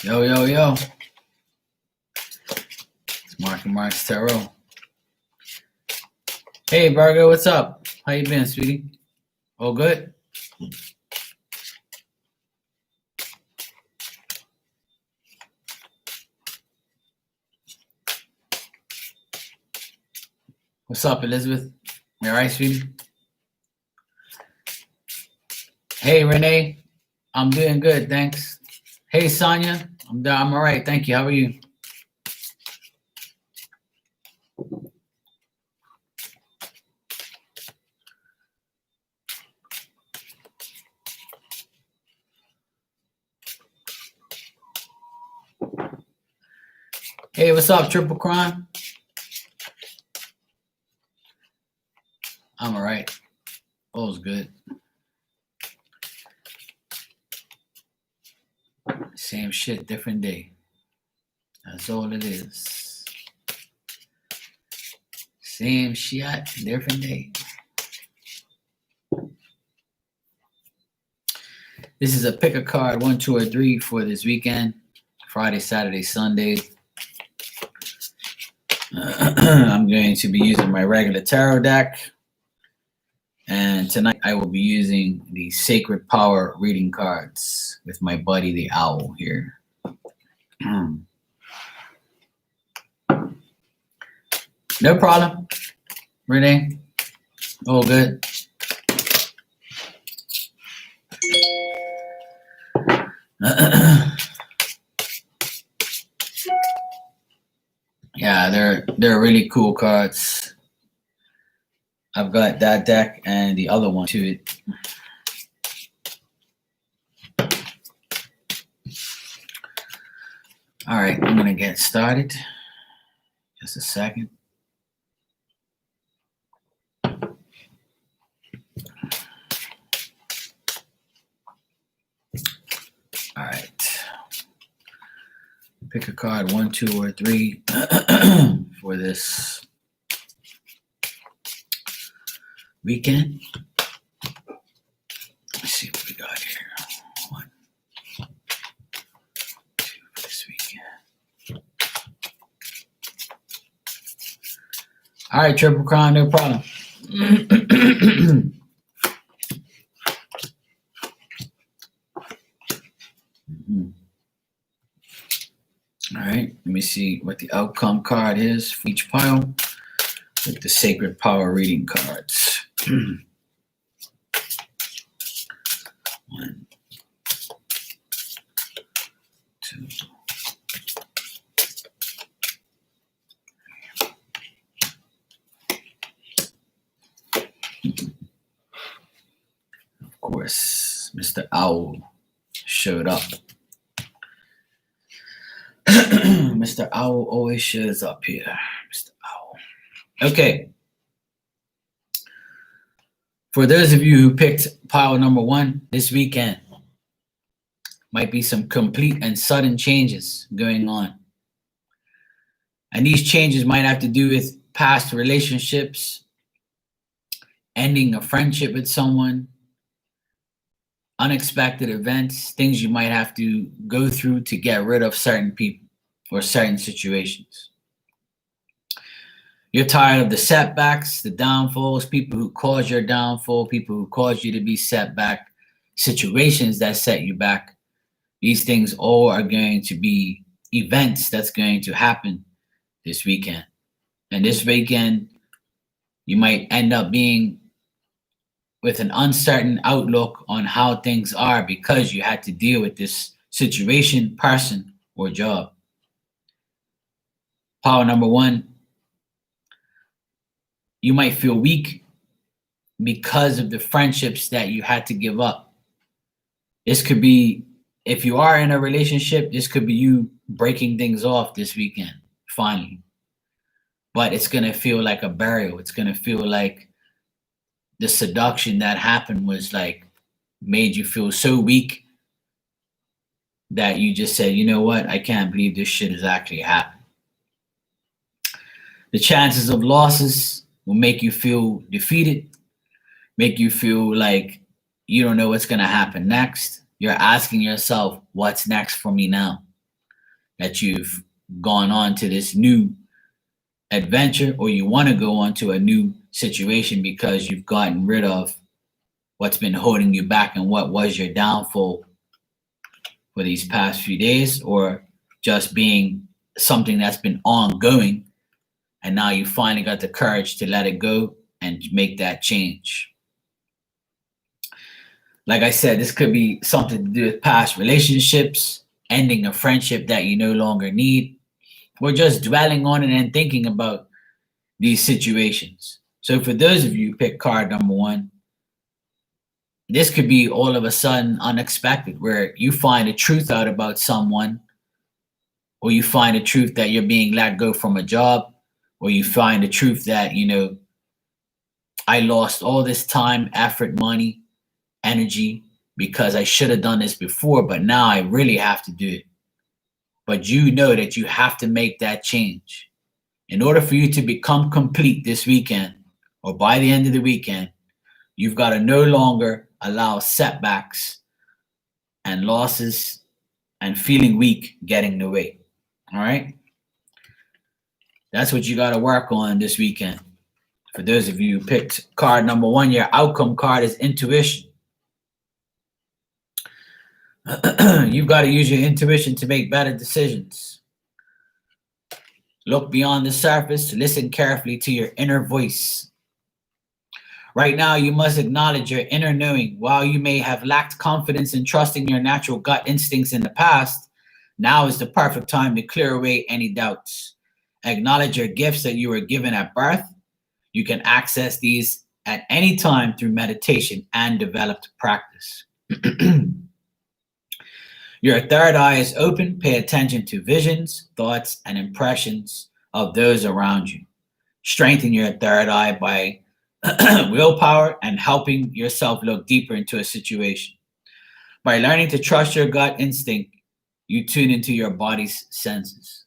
Yo, yo, yo. It's Mark and Mark's Tarot. Hey, Virgo, what's up? How you been, sweetie? All good? What's up, Elizabeth? You all right, sweetie? Hey, Renee. I'm doing good, thanks. Hey, Sonia. I'm all right, thank you. How are you? Hey, what's up, Triple Crime? I'm all right. All's good. Same shit, different day. That's all it is. Same shit, different day. This is a pick a card, 1, 2, or 3 for this weekend. Friday, Saturday, Sunday. I'm going to be using my regular tarot deck. And tonight I will be using the Sacred Power reading cards with my buddy the Owl here. No problem, Renee. All good. Yeah, they're really cool cards. I've got that deck and the other one to it. All right, I'm gonna get started. Just a second. All right. Pick a card, 1, 2, or 3 for this weekend. Let's see what we got here. 1, 2 for this weekend. All right, Triple Crown, no problem. All right, let me see what the outcome card is for each pile with the Sacred Power reading cards. 1, 2. Of course, Mr. Owl showed up. Mr. Owl always shows up here. Mr. Owl. Okay. For those of you who picked pile number 1 this weekend, might be some complete and sudden changes going on. And these changes might have to do with past relationships, ending a friendship with someone, unexpected events, things you might have to go through to get rid of certain people or certain situations. You're tired of the setbacks, the downfalls, people who caused your downfall, people who caused you to be set back, situations that set you back. These things all are going to be events that's going to happen this weekend. And this weekend, you might end up being with an uncertain outlook on how things are because you had to deal with this situation, person, or job. Power number 1, you might feel weak because of the friendships that you had to give up. This could be, if you are in a relationship, this could be you breaking things off this weekend, finally. But it's going to feel like a burial. It's going to feel like the seduction that happened was like, made you feel so weak that you just said, you know what, I can't believe this shit has actually happened. The chances of losses will make you feel defeated, make you feel like you don't know what's going to happen next. you're asking yourself, what's next for me now? That you've gone on to this new adventure, or you want to go on to a new situation because you've gotten rid of what's been holding you back and what was your downfall for these past few days, or just being something that's been ongoing and now you finally got the courage to let it go and make that change. Like I said, this could be something to do with past relationships, ending a friendship that you no longer need, or just dwelling on it and thinking about these situations. So for those of you who pick card number 1, this could be all of a sudden unexpected, where you find a truth out about someone, or you find a truth that you're being let go from a job, or you find the truth that, I lost all this time, effort, money, energy because I should have done this before, but now I really have to do it. But you know that you have to make that change. In order for you to become complete this weekend, or by the end of the weekend, you've got to no longer allow setbacks and losses and feeling weak getting in the way. All right? That's what you got to work on this weekend. For those of you who picked card number 1, your outcome card is intuition. You've got to use your intuition to make better decisions. Look beyond the surface, listen carefully to your inner voice. Right now, you must acknowledge your inner knowing. While you may have lacked confidence in trusting your natural gut instincts in the past, now is the perfect time to clear away any doubts. Acknowledge your gifts that you were given at birth. You can access these at any time through meditation and developed practice. Your third eye is open. Pay attention to visions, thoughts, and impressions of those around you. Strengthen your third eye by willpower and helping yourself look deeper into a situation. By learning to trust your gut instinct, you tune into your body's senses.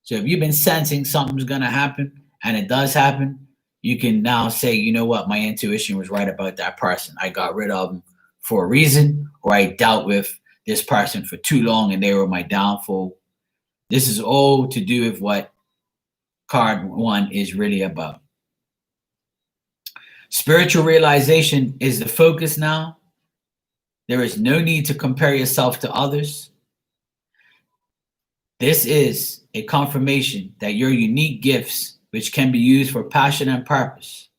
So if you've been sensing something's going to happen and it does happen, you can now say, you know what, my intuition was right about that person. I got rid of them for a reason, or I dealt with this person for too long and they were my downfall. This is all to do with what card 1 is really about. Spiritual realization is the focus now. There is no need to compare yourself to others. This is a confirmation that your unique gifts, which can be used for passion and purpose.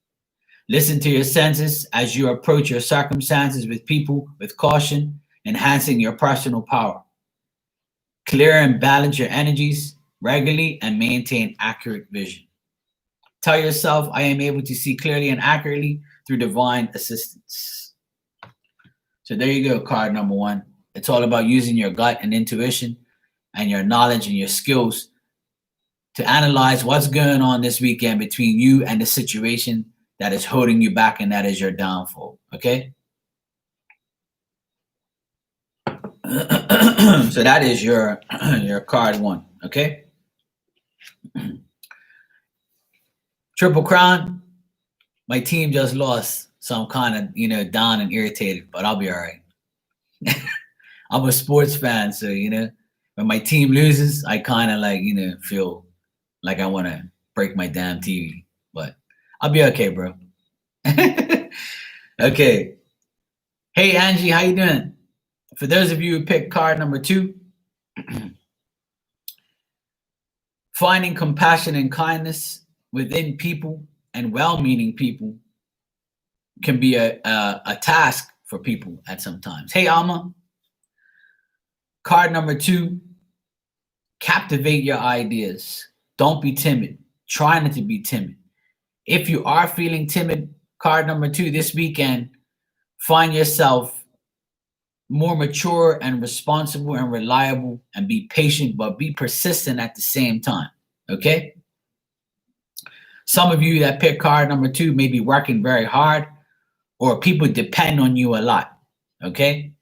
Listen to your senses as you approach your circumstances with people with caution, enhancing your personal power. Clear and balance your energies regularly and maintain accurate vision. Tell yourself, I am able to see clearly and accurately through divine assistance. So there you go, card number 1. It's all about using your gut and intuition and your knowledge and your skills to analyze what's going on this weekend between you and the situation that is holding you back, and that is your downfall. Okay? So that is your card 1. Okay? Triple Crown, my team just lost, so I'm kind of, down and irritated, but I'll be all right. I'm a sports fan, so, when my team loses, I kind of feel like I want to break my damn TV, but I'll be okay, bro. Okay. Hey, Angie, how you doing? For those of you who picked card number 2, finding compassion and kindness within people and well-meaning people can be a task for people at some times. Hey, Alma. Card number 2, captivate your ideas. Don't be timid. Try not to be timid. If you are feeling timid, card number 2 this weekend, find yourself more mature and responsible and reliable, and be patient, but be persistent at the same time. Okay? Some of you that pick card number 2 may be working very hard, or people depend on you a lot. Okay?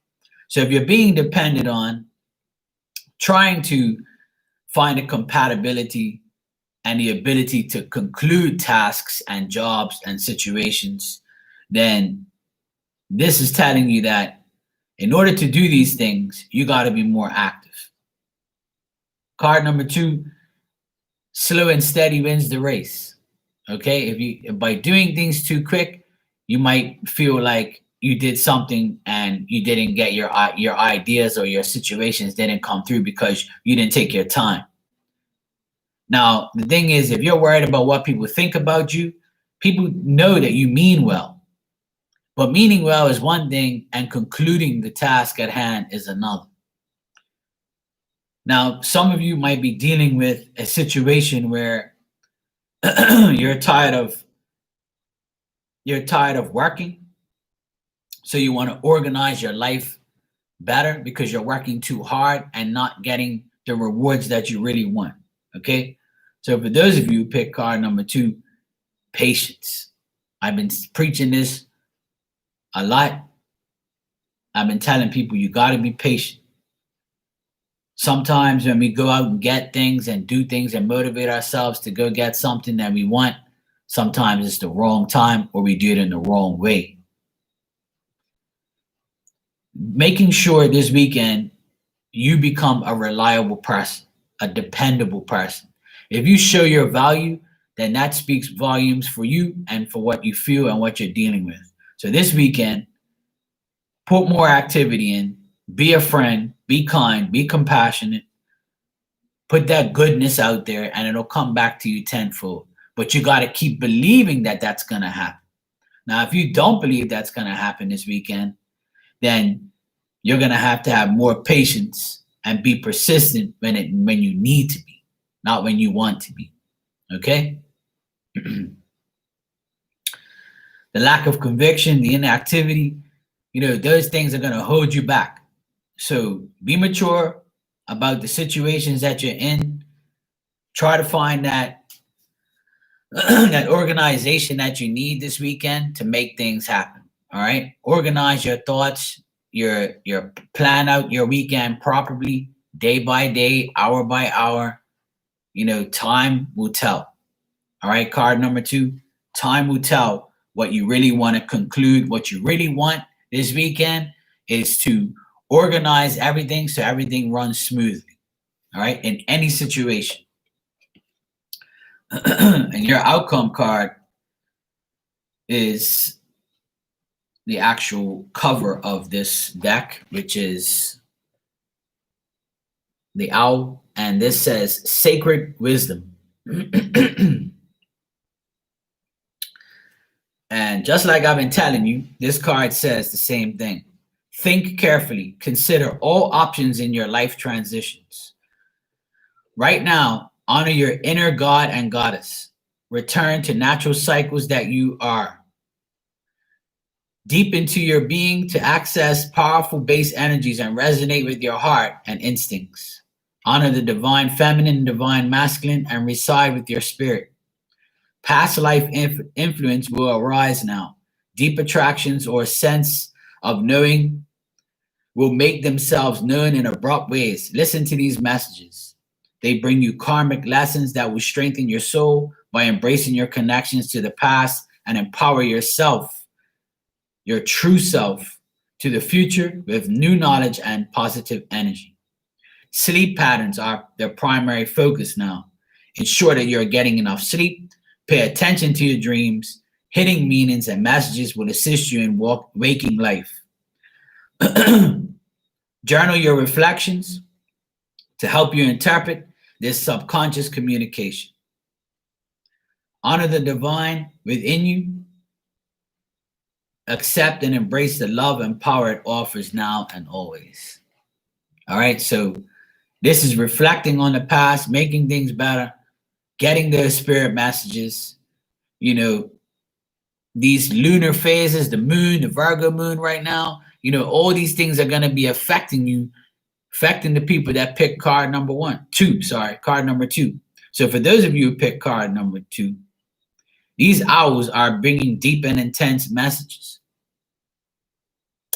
So if you're being depended on, trying to find a compatibility and the ability to conclude tasks and jobs and situations, then this is telling you that In order to do these things, you got to be more active. Card number 2, slow and steady wins the race. Okay, if you by doing things too quick, you might feel like you did something and you didn't get your ideas or your situations didn't come through because you didn't take your time. Now, the thing is, if you're worried about what people think about you, people know that you mean well. But meaning well is one thing, and concluding the task at hand is another. Now, some of you might be dealing with a situation where you're tired of working, so you want to organize your life better because you're working too hard and not getting the rewards that you really want. Okay, so for those of you who pick card number 2, patience. I've been preaching this a lot. I've been telling people you got to be patient. Sometimes when we go out and get things and do things and motivate ourselves to go get something that we want, sometimes it's the wrong time or we do it in the wrong way. Making sure this weekend you become a reliable person, a dependable person. If you show your value, then that speaks volumes for you and for what you feel and what you're dealing with. So this weekend, put more activity in, be a friend, be kind, be compassionate, put that goodness out there, and it'll come back to you tenfold. But you got to keep believing that that's going to happen. Now, if you don't believe that's going to happen this weekend, then you're going to have more patience and be persistent when you need to be, not when you want to be. Okay? The lack of conviction, the inactivity, those things are going to hold you back. So be mature about the situations that you're in. Try to find that that organization that you need this weekend to make things happen. All right. Organize your thoughts, your plan out your weekend properly, day by day, hour by hour. Time will tell. All right. Card number 2, time will tell what you really want to conclude. What you really want this weekend is to organize everything so everything runs smoothly. All right. In any situation. And your outcome card is the actual cover of this deck, which is the owl. And this says sacred wisdom. And just like I've been telling you, this card says the same thing. Think carefully. Consider all options in your life transitions. Right now, honor your inner god and goddess. Return to natural cycles that you are. Deep into your being to access powerful base energies and resonate with your heart and instincts. Honor the divine feminine and divine masculine and reside with your spirit. Past life influence will arise now. Deep attractions or sense of knowing will make themselves known in abrupt ways. Listen to these messages. They bring you karmic lessons that will strengthen your soul by embracing your connections to the past and empower yourself, your true self, to the future with new knowledge and positive energy. Sleep patterns are their primary focus now. Ensure that you're getting enough sleep. Pay attention to your dreams. Hidden meanings and messages will assist you in waking life. Journal your reflections to help you interpret this subconscious communication. Honor the divine within you. Accept and embrace the love and power it offers now and always. All right, so this is reflecting on the past, making things better, getting those spirit messages. These lunar phases, the moon, the Virgo moon right now, all these things are going to be affecting you, affecting the people that pick card number 2. So for those of you who pick card number 2, these owls are bringing deep and intense messages.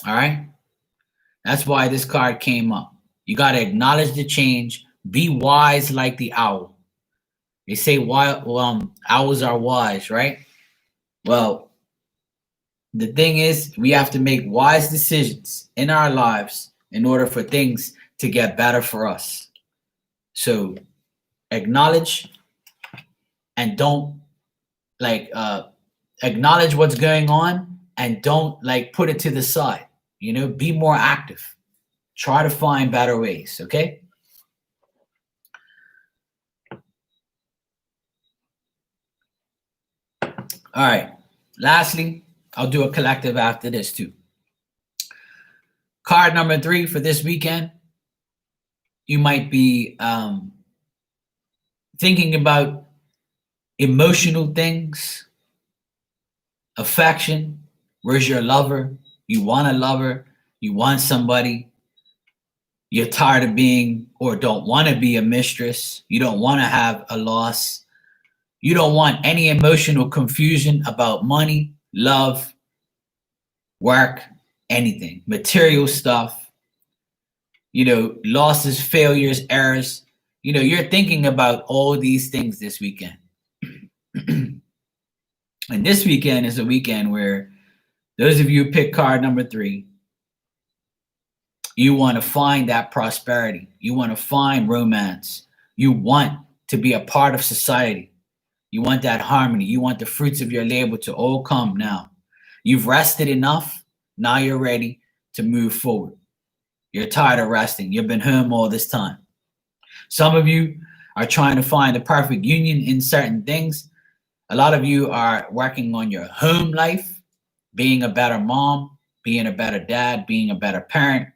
All right? That's why this card came up. You got to acknowledge the change. Be wise like the owl. They say owls are wise, right? Well, The thing is, we have to make wise decisions in our lives in order for things to get better for us. So acknowledge and don't like acknowledge what's going on and don't like put it to the side. You know, be more active. Try to find better ways, okay? All right. Lastly, I'll do a collective after this too. Card number 3 for this weekend. You might be thinking about emotional things, affection. Where's your lover? You want a lover. You want somebody. You're tired of being or don't want to be a mistress. You don't want to have a loss. You don't want any emotional confusion about money, love, work, anything, material stuff, you know, losses, failures, errors. You know, you're thinking about all these things this weekend. And this weekend is a weekend where those of you who pick card number 3, you want to find that prosperity. You want to find romance. You want to be a part of society. You want that harmony. You want the fruits of your labor to all come now. You've rested enough. Now you're ready to move forward. You're tired of resting. You've been home all this time. Some of you are trying to find the perfect union in certain things. A lot of you are working on your home life, being a better mom, being a better dad, being a better parent,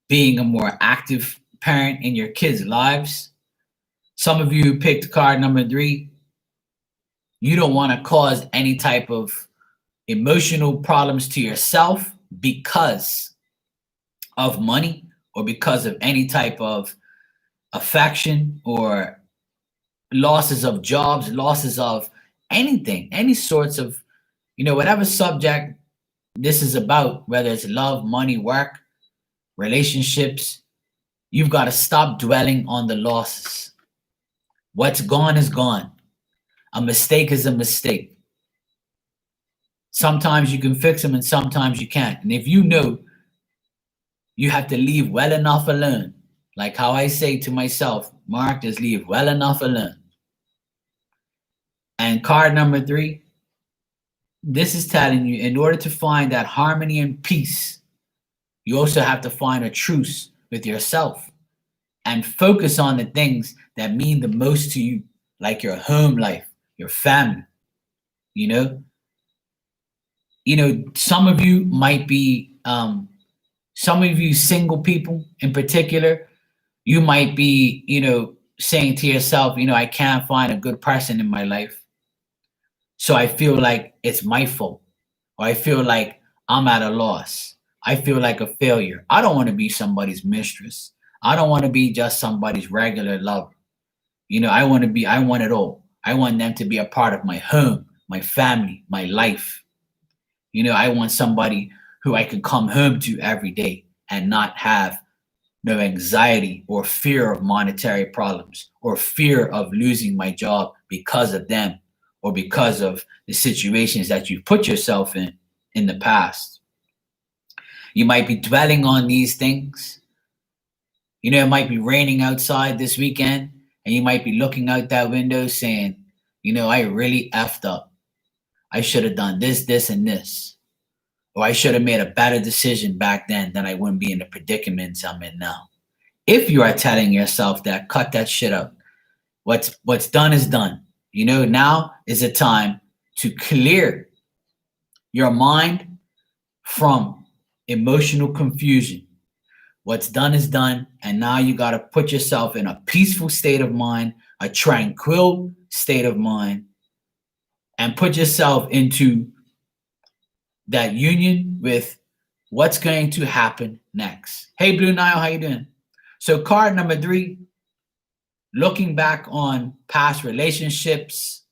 being a more active parent in your kids' lives. Some of you picked card number 3. You don't want to cause any type of emotional problems to yourself because of money or because of any type of affection or losses of jobs, losses of anything, any sorts of, you know, whatever subject this is about, whether it's love, money, work, relationships. You've got to stop dwelling on the losses. What's gone is gone. A mistake is a mistake. Sometimes you can fix them and sometimes you can't. And if you know you have to leave well enough alone, like how I say to myself, Mark, just leave well enough alone. And card number 3, this is telling you in order to find that harmony and peace, you also have to find a truce with yourself and focus on the things that mean the most to you, like your home life, your family, you know. You know, some of you might be, some of you single people in particular, you might be, you know, saying to yourself, you know, I can't find a good person in my life. So I feel like it's my fault, or I feel like I'm at a loss. I feel like a failure. I don't want to be somebody's mistress. I don't want to be just somebody's regular lover. You know, I want it all. I want them to be a part of my home, my family, my life. You know, I want somebody who I can come home to every day and not have no anxiety or fear of monetary problems or fear of losing my job because of them or because of the situations that you put yourself in the past. You might be dwelling on these things. You know, it might be raining outside this weekend, and you might be looking out that window saying, you know, I really effed up. I should have done this, this, and this. Or I should have made a better decision back then, I wouldn't be in the predicaments I'm in now. If you are telling yourself that, cut that shit out. What's done is done. You know, now is a time to clear your mind from emotional confusion. What's done is done, and now you got to put yourself in a peaceful state of mind, a tranquil state of mind, and put yourself into that union with what's going to happen next. Hey, Blue Nile, how you doing? So card number 3, looking back on past relationships,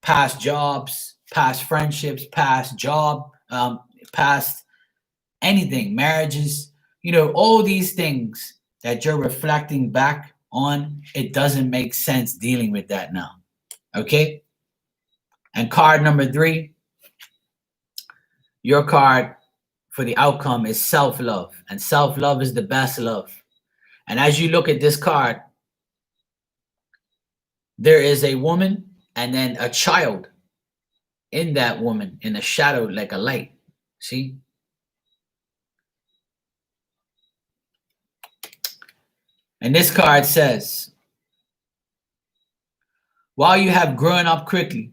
past jobs, past friendships, past past anything, marriages, you know, all these things that you're reflecting back on, it doesn't make sense dealing with that now. Okay? And card number 3, Your card for the outcome is self-love, and self-love is the best love. And as you look at this card, there is a woman and then a child in that woman in a shadow like a light. See? And this card says, while you have grown up quickly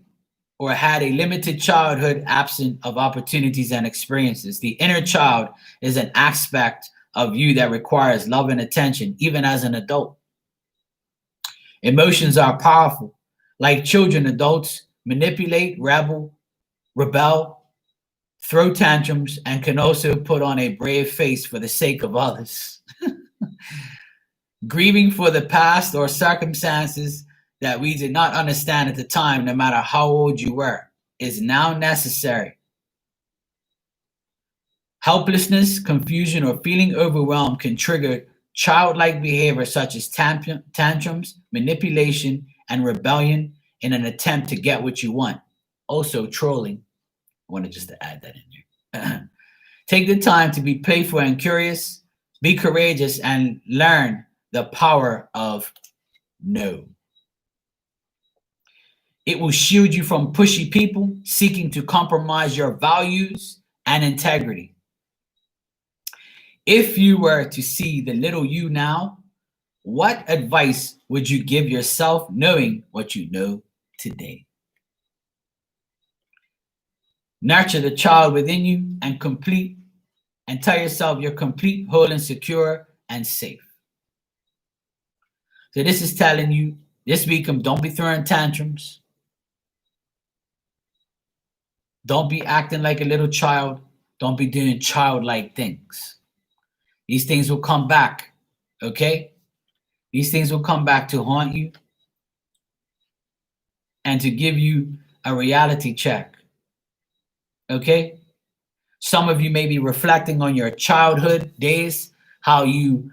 or had a limited childhood absent of opportunities and experiences, the inner child is an aspect of you that requires love and attention, even as an adult. Emotions are powerful. Like children, adults manipulate, rebel, throw tantrums, and can also put on a brave face for the sake of others. Grieving for the past or circumstances that we did not understand at the time, no matter how old you were, is now necessary. Helplessness, confusion, or feeling overwhelmed can trigger childlike behavior such as tantrums, manipulation, and rebellion in an attempt to get what you want. Also, trolling. I wanted just to add that in there. Take the time to be playful and curious, be courageous, and learn the power of no. It will shield you from pushy people seeking to compromise your values and integrity. If you were to see the little you now, what advice would you give yourself knowing what you know today? Nurture the child within you and tell yourself you're complete, whole, and secure and safe. So this is telling you this week, don't be throwing tantrums. Don't be acting like a little child. Don't be doing childlike things. These things will come back, okay? These things will come back to haunt you and to give you a reality check, okay? Some of you may be reflecting on your childhood days, how you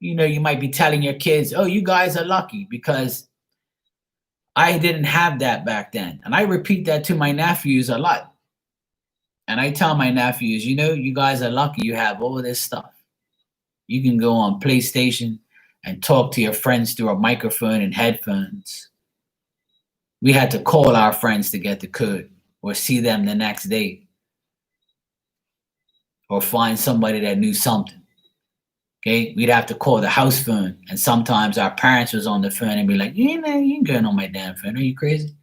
might be telling your kids, oh, you guys are lucky because I didn't have that back then. And I repeat that to my nephews a lot. And I tell my nephews, you guys are lucky you have all this stuff. You can go on PlayStation and talk to your friends through a microphone and headphones. We had to call our friends to get the code or see them the next day or find somebody that knew something. Okay, we'd have to call the house phone, and sometimes our parents was on the phone and be like, you ain't going on my damn phone. Are you crazy?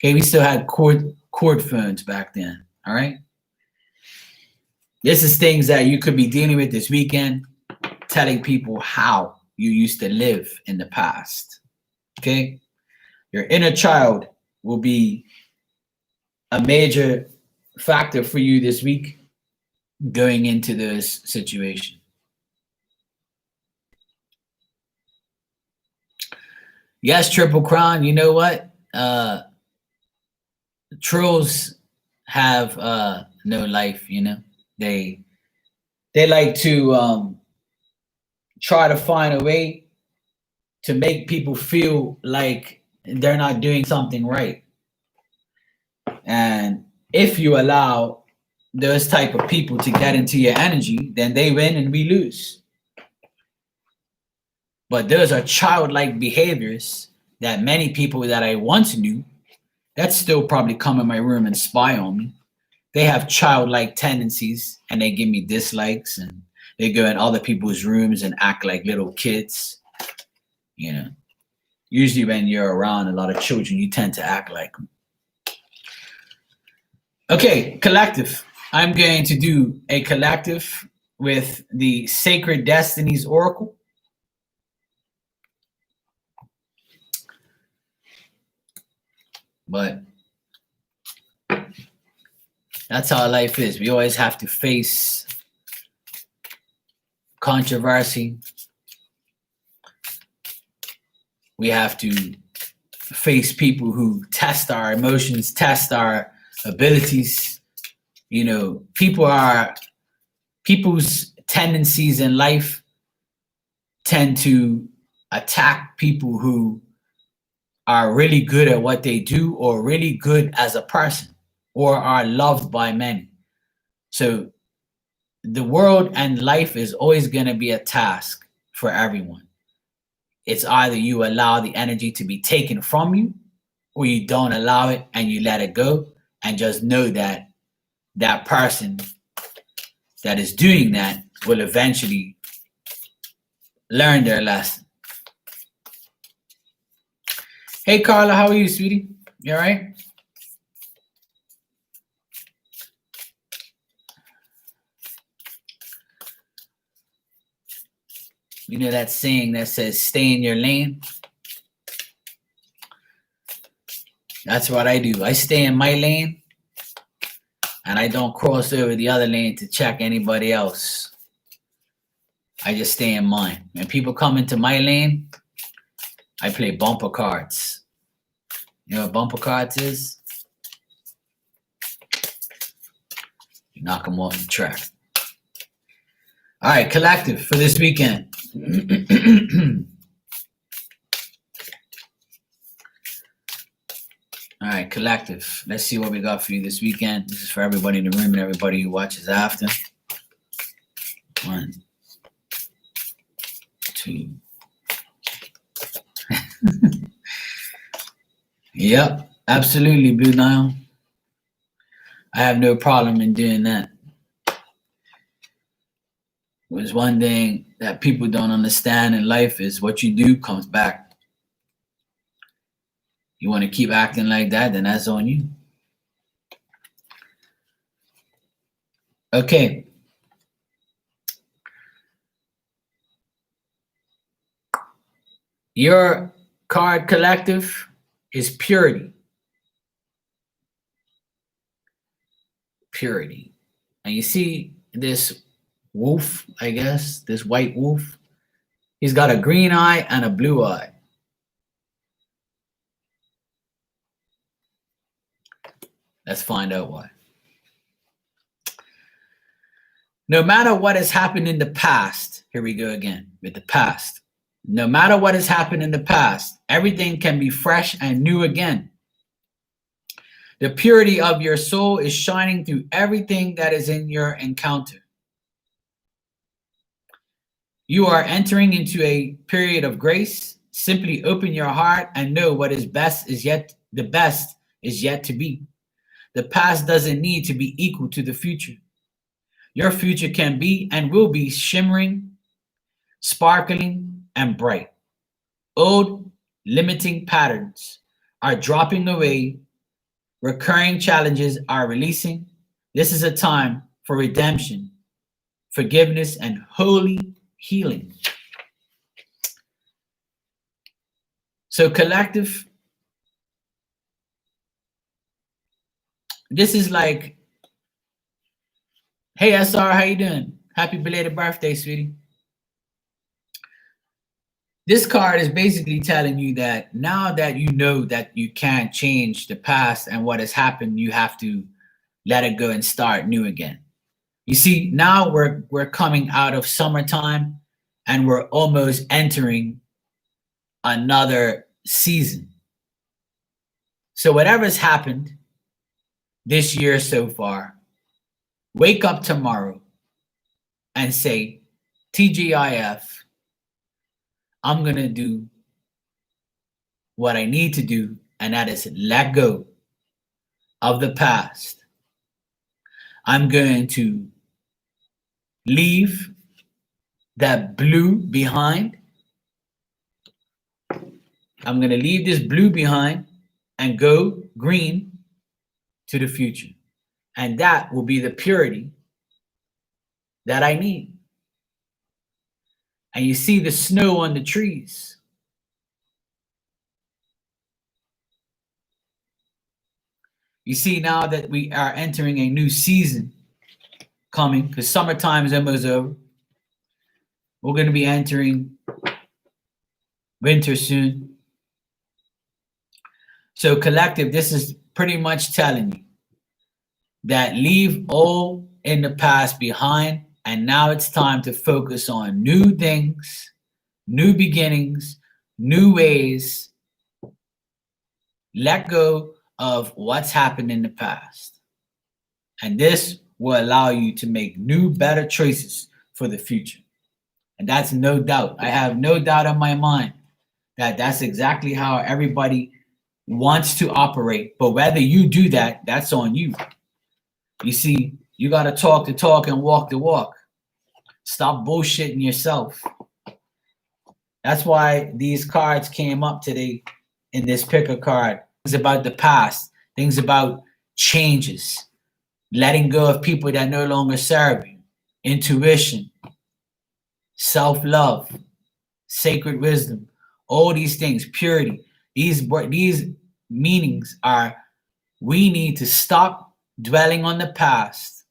Okay, we still had cord phones back then. All right. This is things that you could be dealing with this weekend, telling people how you used to live in the past. Okay. Your inner child will be a major factor for you this week going into this situation. Yes, Triple Crown, you know what? Trolls have no life, They like to try to find a way to make people feel like they're not doing something right. And if you allow those type of people to get into your energy, then they win and we lose. But those are childlike behaviors that many people that I once knew that still probably come in my room and spy on me. They have childlike tendencies and they give me dislikes and they go in other people's rooms and act like little kids. Usually when you're around a lot of children, you tend to act like them. Okay, collective. I'm going to do a collective with the Sacred Destinies Oracle. But that's how life is. We always have to face controversy. We have to face people who test our emotions, test our abilities. People's tendencies in life tend to attack people who are really good at what they do or really good as a person or are loved by many. So the world and life is always going to be a task for everyone. It's either you allow the energy to be taken from you, or you don't allow it and you let it go, and just know that that person that is doing that will eventually learn their lesson. Hey, Carla, how are you, sweetie? You all right? You know that saying that says, stay in your lane? That's what I do. I stay in my lane, and I don't cross over the other lane to check anybody else. I just stay in mine. When people come into my lane, I play bumper cards. You know what bumper cards is? You knock them off the track. All right, collective for this weekend. All right, collective. Let's see what we got for you this weekend. This is for everybody in the room and everybody who watches after. 1, 2. Yep, absolutely, Blue Nile. I have no problem in doing that. There's one thing that people don't understand in life is what you do comes back. You want to keep acting like that, then that's on you. Okay. Your card collective is purity. Purity. And you see this wolf, I guess, this white wolf. He's got a green eye and a blue eye. Let's find out why. No matter what has happened in the past, here we go again with the past. No matter what has happened in the past, everything can be fresh and new again. The purity of your soul is shining through everything that is in your encounter. You are entering into a period of grace. Simply open your heart and know what is best is yet the best is yet to be. The past doesn't need to be equal to the future. Your future can be and will be shimmering, sparkling, and bright. Old limiting patterns are dropping away. Recurring challenges are releasing. This is a time for redemption, forgiveness, and holy healing. So collective, this is like, hey SR, how you doing? Happy belated birthday, sweetie. This card is basically telling you that now that you know that you can't change the past and what has happened, you have to let it go and start new again. You see, now we're coming out of summertime and we're almost entering another season. So whatever's happened this year so far, wake up tomorrow and say, TGIF, I'm going to do what I need to do, and that is let go of the past. I'm going to leave that blue behind. I'm going to leave this blue behind and go green to the future. And that will be the purity that I need. And you see the snow on the trees. You see now that we are entering a new season coming, because summertime is almost over. We're going to be entering winter soon. So collective, this is pretty much telling you that leave all in the past behind, and now it's time to focus on new things, new beginnings, new ways. Let go of what's happened in the past. And this will allow you to make new, better choices for the future. And that's no doubt. I have no doubt in my mind that that's exactly how everybody wants to operate. But whether you do that, that's on you. You see, you got to talk the talk and walk the walk. Stop bullshitting yourself. That's why these cards came up today in this picker card. Things about the past, things about changes, letting go of people that no longer serve you, intuition, self-love, sacred wisdom, all these things, purity. These meanings are we need to stop dwelling on the past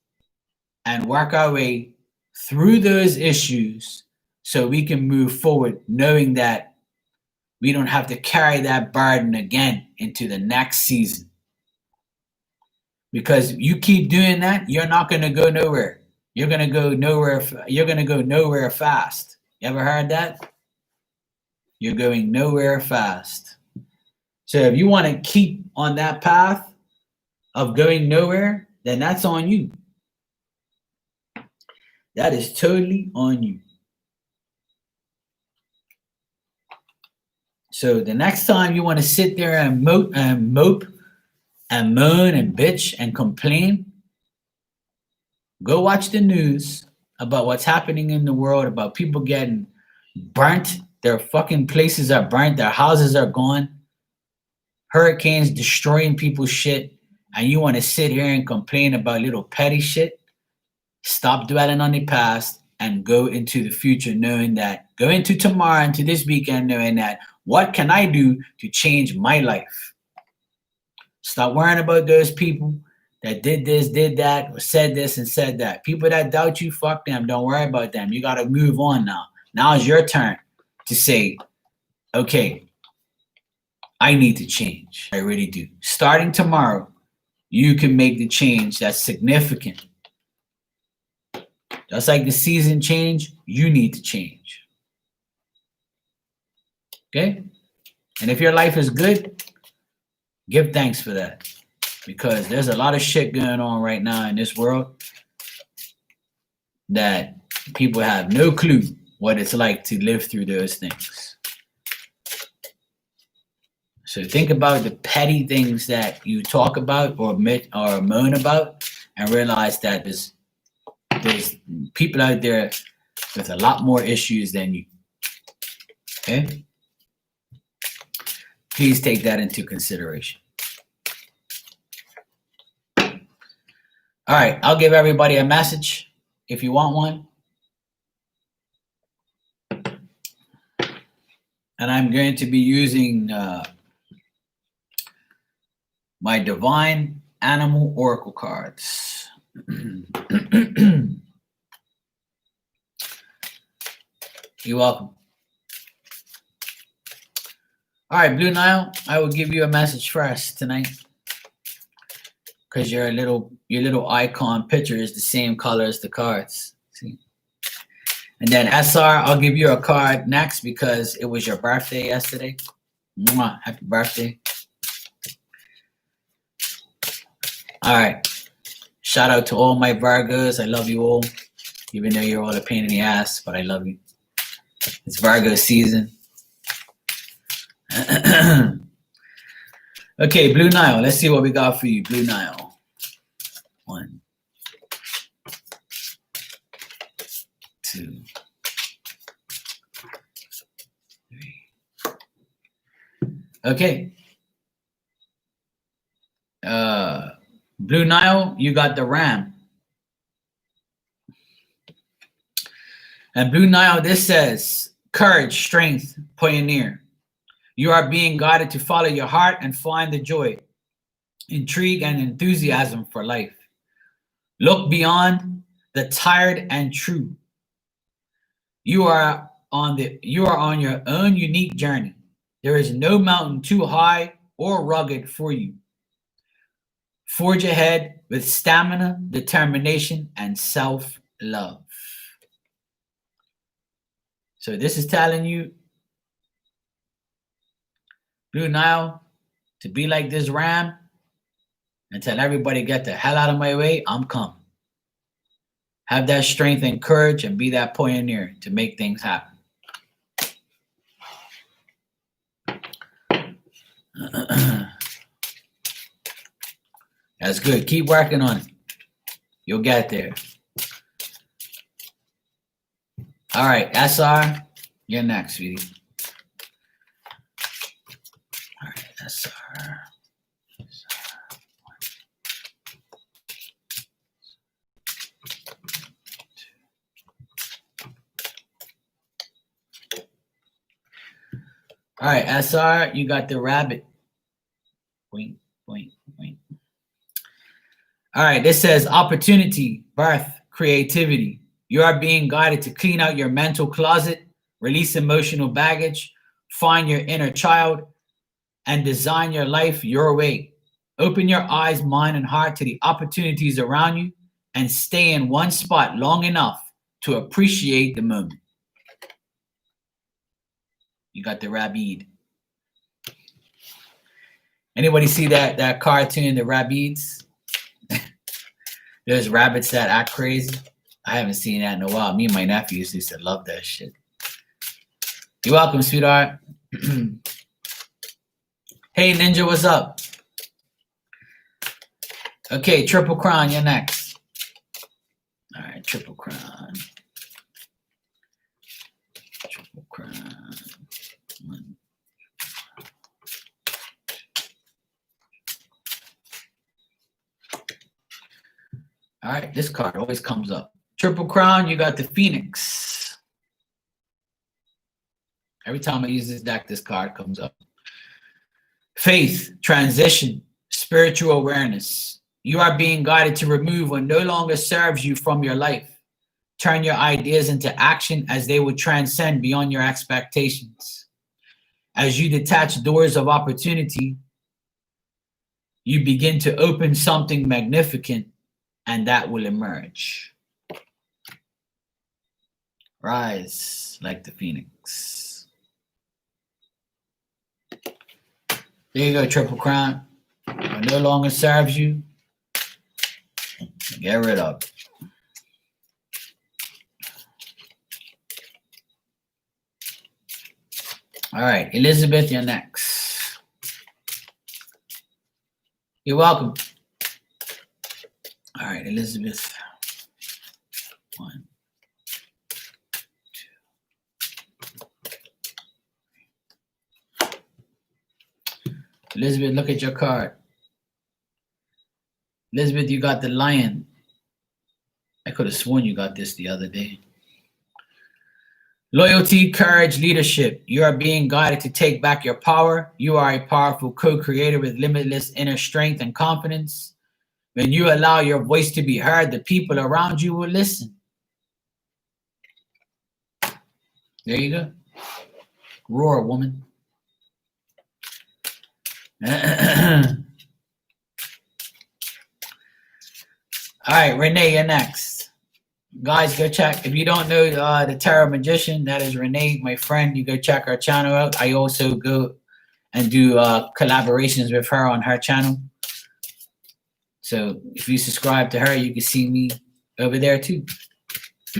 and work our way through those issues so we can move forward knowing that we don't have to carry that burden again into the next season. Because you keep doing that, you're not going to go nowhere. You're going to go nowhere. You're going to go nowhere fast. You ever heard that? You're going nowhere fast. So if you want to keep on that path of going nowhere, then that's on you. That is totally on you. So the next time you want to sit there and mope and moan and bitch and complain, go watch the news about what's happening in the world, about people getting burnt. Their fucking places are burnt. Their houses are gone. Hurricanes destroying people's shit. And you want to sit here and complain about little petty shit? Stop dwelling on the past and go into the future knowing that, go into tomorrow, into this weekend knowing that, what can I do to change my life? Stop worrying about those people that did this, did that, or said this and said that. People that doubt you, fuck them. Don't worry about them. You got to move on now. Now is your turn to say, okay, I need to change. I really do. Starting tomorrow, you can make the change that's significant. Just like the season change, you need to change. Okay? And if your life is good, give thanks for that. Because there's a lot of shit going on right now in this world that people have no clue what it's like to live through those things. So think about the petty things that you talk about or moan about and realize that there's people out there with a lot more issues than you. Okay? Please take that into consideration. All right, I'll give everybody a message if you want one. And I'm going to be using my Divine Animal Oracle cards. You're welcome. All right, Blue Nile, I will give you a message first tonight because your little icon picture is the same color as the cards. See? And then SR, I'll give you a card next because it was your birthday yesterday. Mwah, happy birthday. All right. Shout out to all my Virgos. I love you all, even though you're all a pain in the ass, but I love you. It's Virgo season. Okay, Blue Nile. Let's see what we got for you, Blue Nile. 1, 2, 3. Okay. Blue Nile, you got the Ram. And Blue Nile, this says, courage, strength, pioneer. You are being guided to follow your heart and find the joy, intrigue, and enthusiasm for life. Look beyond the tired and true. You are on your own unique journey. There is no mountain too high or rugged for you. Forge ahead with stamina, determination, and self-love. So this is telling you, Blue Nile, to be like this Ram and tell everybody, get the hell out of my way, I'm coming. Have that strength and courage and be that pioneer to make things happen. That's good. Keep working on it. You'll get there. All right, SR, you're next, sweetie. All right, SR. All right, SR, you got the rabbit. Wink, wink, wink. All right, this says opportunity, birth, creativity. You are being guided to clean out your mental closet, release emotional baggage, find your inner child, and design your life your way. Open your eyes, mind, and heart to the opportunities around you and stay in one spot long enough to appreciate the moment. You got the rabbit. Anybody see that cartoon, the rabbits? There's rabbits that act crazy. I haven't seen that in a while. Me and my nephews used to love that shit. You're welcome, sweetheart. Hey, Ninja, what's up? Okay, Triple Crown, you're next. All right, Triple Crown. Triple Crown. One. All right, this card always comes up. Triple Crown, you got the Phoenix. Every time I use this deck, this card comes up. Faith, transition, spiritual awareness. You are being guided to remove what no longer serves you from your life. Turn your ideas into action as they will transcend beyond your expectations. As you detach doors of opportunity, you begin to open something magnificent, and that will emerge. Rise like the phoenix. There you go, Triple Crown. What no longer serves you, get rid of it. All right, Elizabeth, you're next. You're welcome. All right, Elizabeth. 1, 2. Elizabeth, look at your card. Elizabeth, you got the lion. I could have sworn you got this the other day. Loyalty, courage, leadership. You are being guided to take back your power. You are a powerful co-creator with limitless inner strength and confidence. When you allow your voice to be heard, the people around you will listen. There you go. Roar, woman. All right, Renee, you're next. Guys, go check. If you don't know the Tarot Magician, that is Renee, my friend. You go check our channel out. I also go and do collaborations with her on her channel. So if you subscribe to her, you can see me over there too.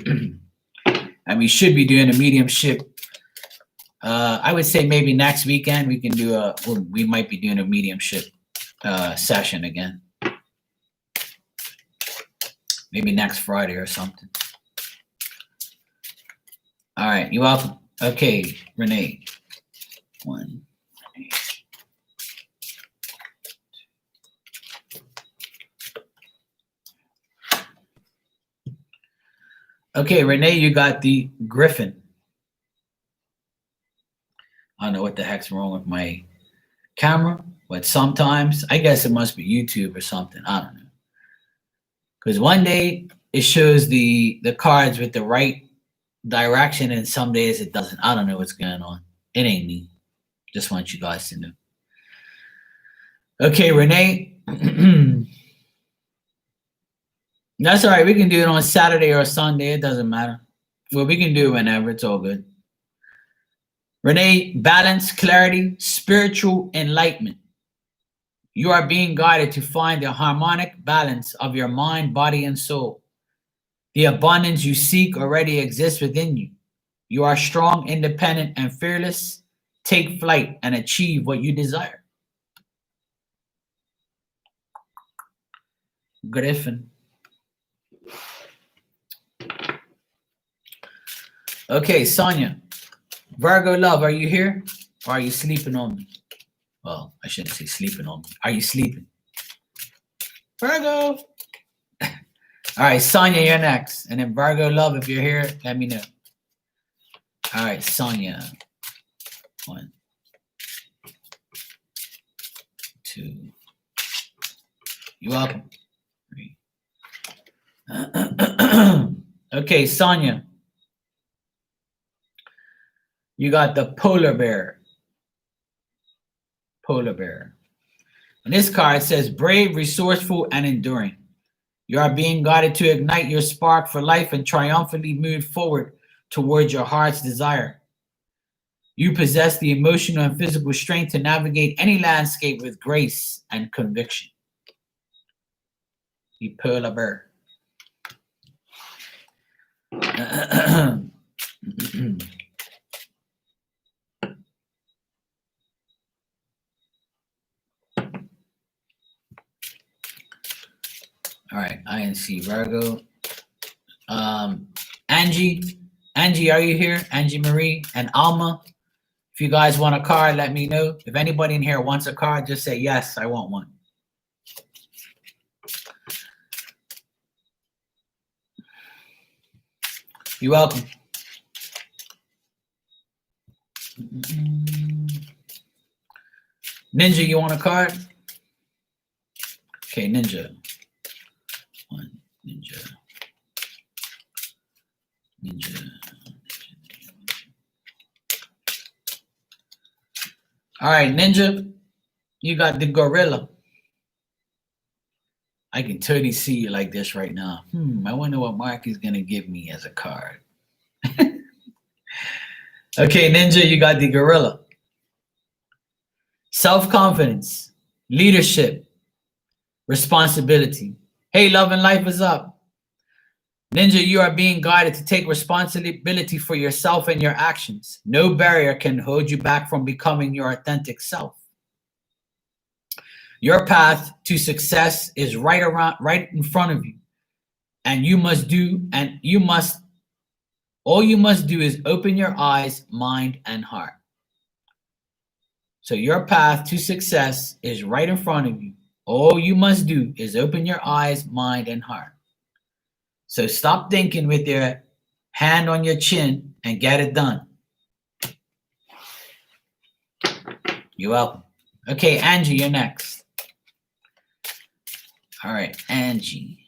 And we should be doing a mediumship. I would say maybe next weekend we can do we might be doing a mediumship session again. Maybe next Friday or something. All right, you're welcome. Okay, Renee. 1. Okay, Renee, you got the Griffin. I don't know what the heck's wrong with my camera, but sometimes, I guess it must be YouTube or something. I don't know. Because one day it shows the cards with the right direction, and some days it doesn't. I don't know what's going on. It ain't me. Just want you guys to know. Okay, Renee. That's all right. We can do it on Saturday or Sunday. It doesn't matter. Well, we can do it whenever. It's all good. Renee, balance, clarity, spiritual enlightenment. You are being guided to find the harmonic balance of your mind, body, and soul. The abundance you seek already exists within you. You are strong, independent, and fearless. Take flight and achieve what you desire. Griffin. Okay, Sonia. Virgo love, are you here? Or are you sleeping on me? Well, I shouldn't say sleeping on me. Are you sleeping? Virgo. All right, Sonia, you're next. And then Virgo love, if you're here, let me know. All right, Sonia. 1, 2. You're welcome. 3. Okay, Sonia. You got the polar bear. Polar bear. And this card says brave, resourceful, and enduring. You are being guided to ignite your spark for life and triumphantly move forward towards your heart's desire. You possess the emotional and physical strength to navigate any landscape with grace and conviction. The polar bear. All right, INC Virgo. Angie, are you here? Angie Marie and Alma. If you guys want a card, let me know. If anybody in here wants a card, just say yes, I want one. You're welcome. Ninja, you want a card? Okay, Ninja. One, Ninja. All right, Ninja, you got the gorilla. I can totally see you like this right now. I wonder what Mark is going to give me as a card. Okay, Ninja, you got the gorilla. Self-confidence, leadership, responsibility. Hey, love and life is up. Ninja, you are being guided to take responsibility for yourself and your actions. No barrier can hold you back from becoming your authentic self. Your path to success is right in front of you. And all you must do is open your eyes, mind, and heart. So your path to success is right in front of you. All you must do is open your eyes, mind, and heart. So stop thinking with your hand on your chin and get it done. You're welcome. Okay, Angie, you're next. All right, Angie.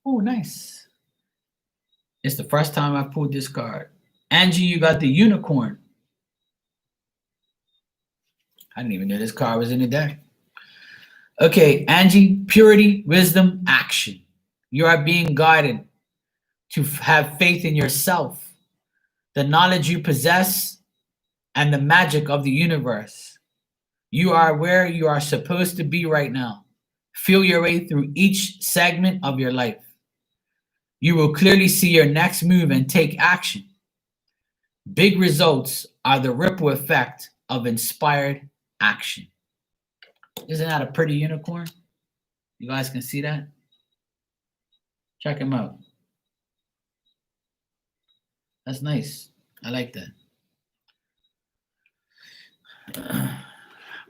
Oh, nice. It's the first time I pulled this card. Angie, you got the unicorn. I didn't even know this card was in the deck. Okay, Angie, purity, wisdom, action. You are being guided to have faith in yourself, the knowledge you possess, and the magic of the universe. You are where you are supposed to be right now. Feel your way through each segment of your life. You will clearly see your next move and take action. Big results are the ripple effect of inspired action. Isn't that a pretty unicorn? You guys can see that? Check him out. That's nice. I like that.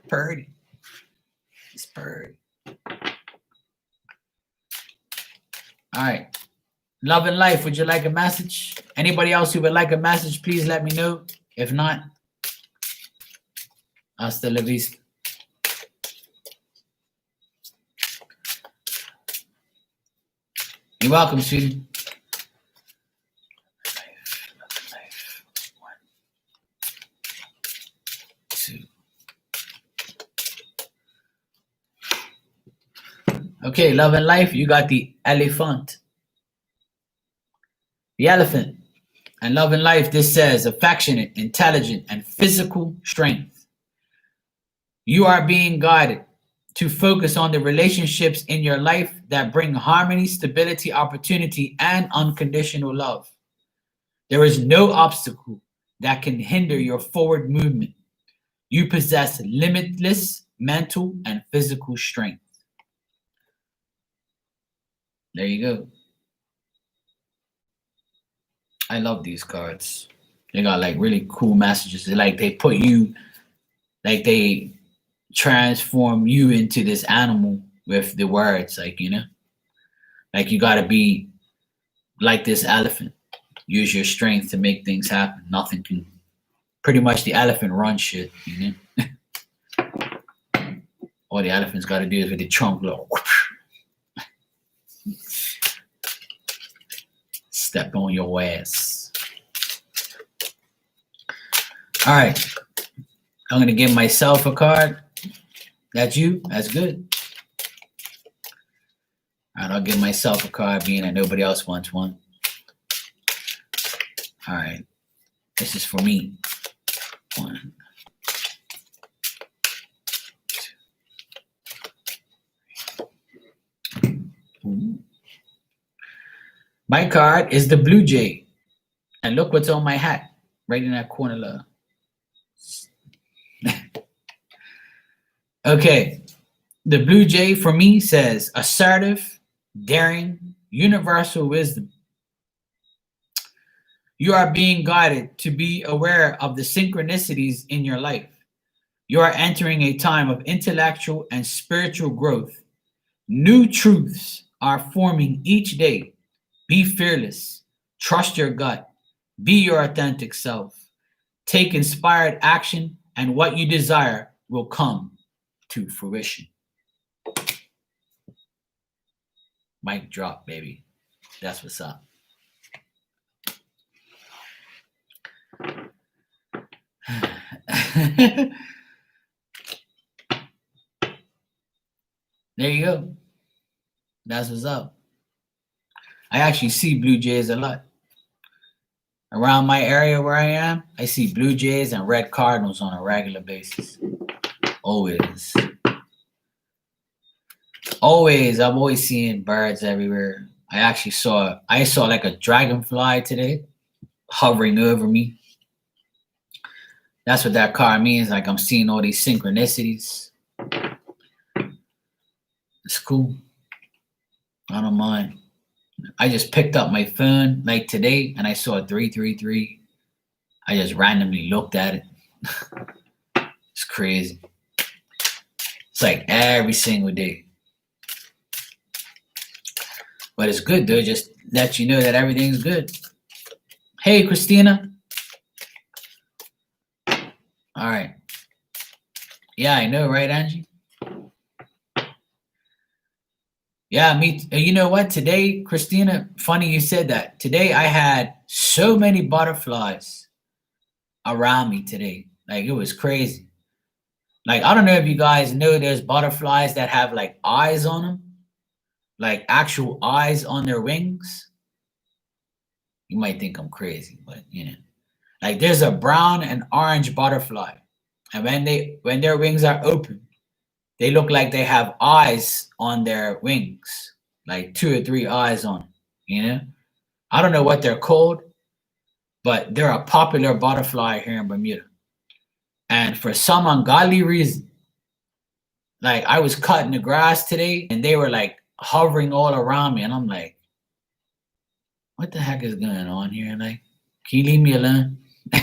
Purdy. It's purdy. All right. Love and life, would you like a message? Anybody else who would like a message, please let me know. If not, hasta la vista. You're welcome, sweetie. Life. 1, 2. Okay, love and life, you got the elephant. The elephant. And Love and Life, this says affectionate, intelligent, and physical strength. You are being guided to focus on the relationships in your life that bring harmony, stability, opportunity, and unconditional love. There is no obstacle that can hinder your forward movement. You possess limitless mental and physical strength. There you go. I love these cards. They got like really cool messages. They put you, like they transform you into this animal with the words, like, you know, like you got to be like this elephant. Use your strength to make things happen. Nothing can, pretty much the elephant runs shit, you know. All the elephant's got to do is with the trunk, little step on your ass. All right. I'm going to give myself a card. That's you. That's good. All right. I'll give myself a card, being that nobody else wants one. All right. This is for me. 1, 2. My card is the Blue Jay. And look what's on my hat. Right in that corner. Okay. The Blue Jay for me says assertive, daring, universal wisdom. You are being guided to be aware of the synchronicities in your life. You are entering a time of intellectual and spiritual growth. New truths are forming each day. Be fearless. Trust your gut. Be your authentic self. Take inspired action, and what you desire will come to fruition. Mic drop, baby. That's what's up. There you go. That's what's up. I actually see Blue Jays a lot. Around my area where I am, I see Blue Jays and red cardinals on a regular basis. Always. Always. I'm always seeing birds everywhere. I saw like a dragonfly today hovering over me. That's what that card means. Like I'm seeing all these synchronicities. It's cool. I don't mind. I just picked up my phone like today and I saw 333. I just randomly looked at it. It's crazy. It's like every single day. But it's good though. Just let you know that everything's good. Hey, Christina. All right. Yeah, I know, right, Angie? Yeah, you know what? Today, Christina, funny you said that. Today, I had so many butterflies around me today. Like, it was crazy. Like, I don't know if you guys know there's butterflies that have, like, eyes on them. Like, actual eyes on their wings. You might think I'm crazy, but, you know. Like, there's a brown and orange butterfly. And when their wings are open, they look like they have eyes on their wings, like 2 or 3 eyes on them, you know? I don't know what they're called, but they're a popular butterfly here in Bermuda. And for some ungodly reason, like I was cutting the grass today and they were like hovering all around me. And I'm like, what the heck is going on here? Like, can you leave me alone?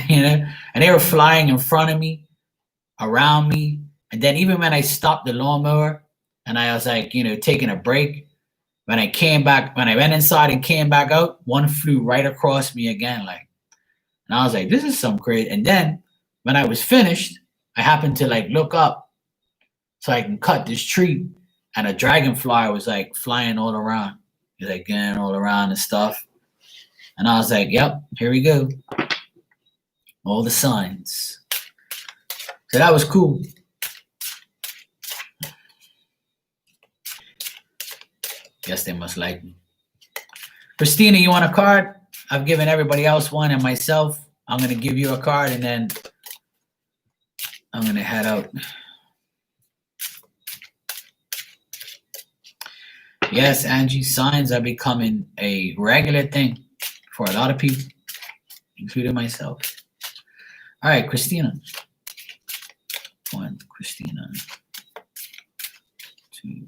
You know? And they were flying in front of me, around me. And then even when I stopped the lawnmower and I was like, you know, taking a break, when I went inside and came back out, one flew right across me again. Like, and I was like, this is some crazy. And then when I was finished, I happened to like look up so I can cut this tree, and a dragonfly was like flying all around. He's like going all around and stuff. And I was like, yep, here we go. All the signs. So that was cool. Guess they must like me. Christina, you want a card? I've given everybody else one and myself. I'm going to give you a card and then I'm going to head out. Yes, Angie, signs are becoming a regular thing for a lot of people, including myself. All right, Christina. 1, Christina. 2,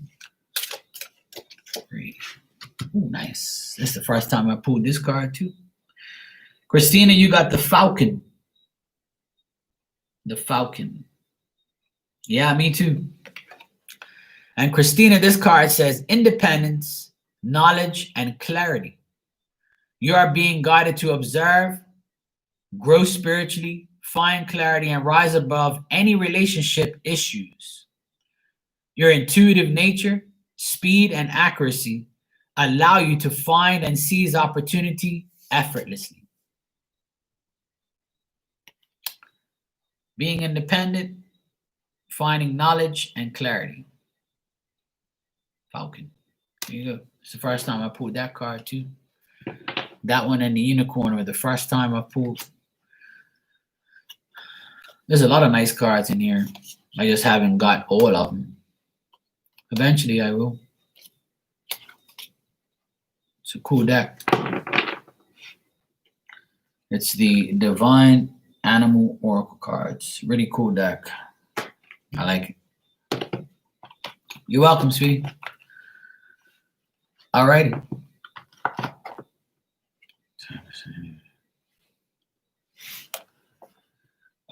3. Ooh, nice. This is the first time I pulled this card too. Christina, you got the Falcon. The Falcon. Yeah, me too. And Christina, this card says independence, knowledge, and clarity. You are being guided to observe, grow spiritually, find clarity, and rise above any relationship issues. Your intuitive nature, speed, and accuracy allow you to find and seize opportunity effortlessly. Being independent, finding knowledge and clarity. Falcon. There you go. It's the first time I pulled that card too. That one and the unicorn were the first time I pulled. There's a lot of nice cards in here. I just haven't got all of them. Eventually I will. It's a cool deck. It's the Divine Animal Oracle cards. Really cool deck. I like it. You're welcome, sweetie. Alrighty.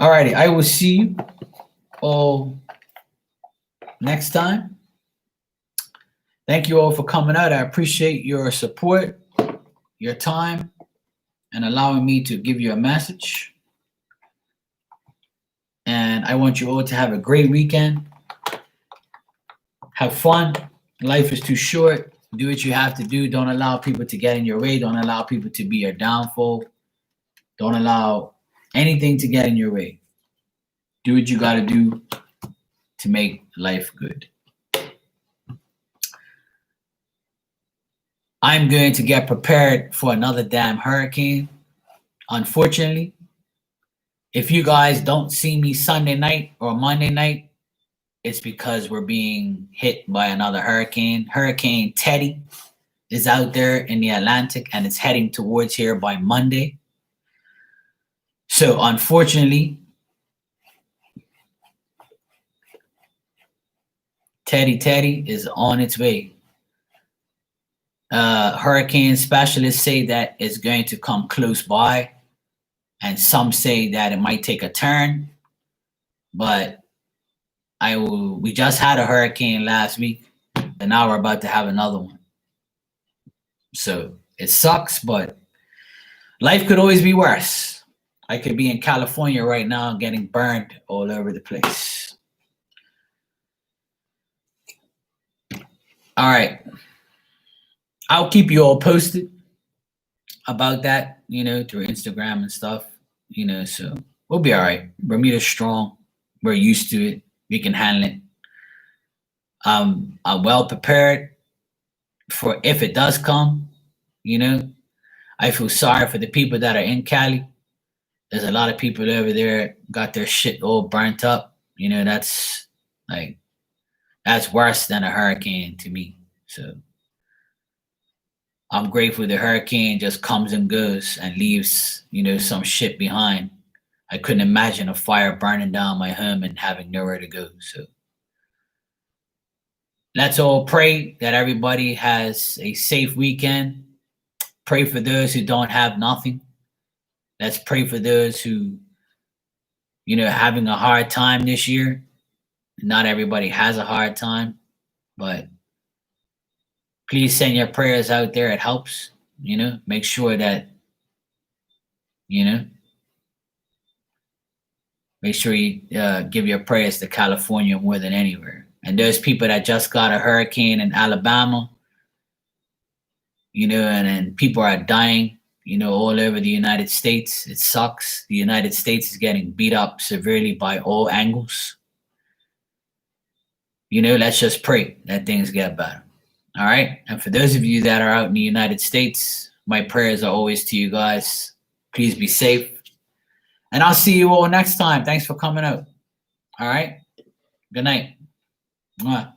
Alrighty, I will see you all next time. Thank you all for coming out. I appreciate your support, your time, and allowing me to give you a message. And I want you all to have a great weekend. Have fun. Life is too short. Do what you have to do. Don't allow people to get in your way. Don't allow people to be your downfall. Don't allow anything to get in your way. Do what you got to do to make life good. I'm going to get prepared for another damn hurricane. Unfortunately, if you guys don't see me Sunday night or Monday night, it's because we're being hit by another hurricane. Hurricane Teddy is out there in the Atlantic and it's heading towards here by Monday. So unfortunately, Teddy is on its way. Hurricane specialists say that it's going to come close by, and some say that it might take a turn, but we just had a hurricane last week, and now we're about to have another one. So it sucks, but life could always be worse. I could be in California right now getting burned all over the place. All right. I'll keep you all posted about that, through Instagram and stuff, so we'll be all right. Bermuda's strong. We're used to it. We can handle it. I'm well prepared for if it does come, I feel sorry for the people that are in Cali. There's a lot of people over there got their shit all burnt up. That's worse than a hurricane to me. So I'm grateful the hurricane just comes and goes and leaves, some shit behind. I couldn't imagine a fire burning down my home and having nowhere to go. So let's all pray that everybody has a safe weekend. Pray for those who don't have nothing. Let's pray for those who, having a hard time this year. Not everybody has a hard time, but please send your prayers out there. It helps, make sure that, make sure you give your prayers to California more than anywhere. And there's people that just got a hurricane in Alabama, and people are dying, all over the United States. It sucks. The United States is getting beat up severely by all angles. Let's just pray that things get better. All right. And for those of you that are out in the United States, My prayers are always to you guys. Please be safe. And I'll see you all next time. Thanks for coming out. All right. Good night. Mwah.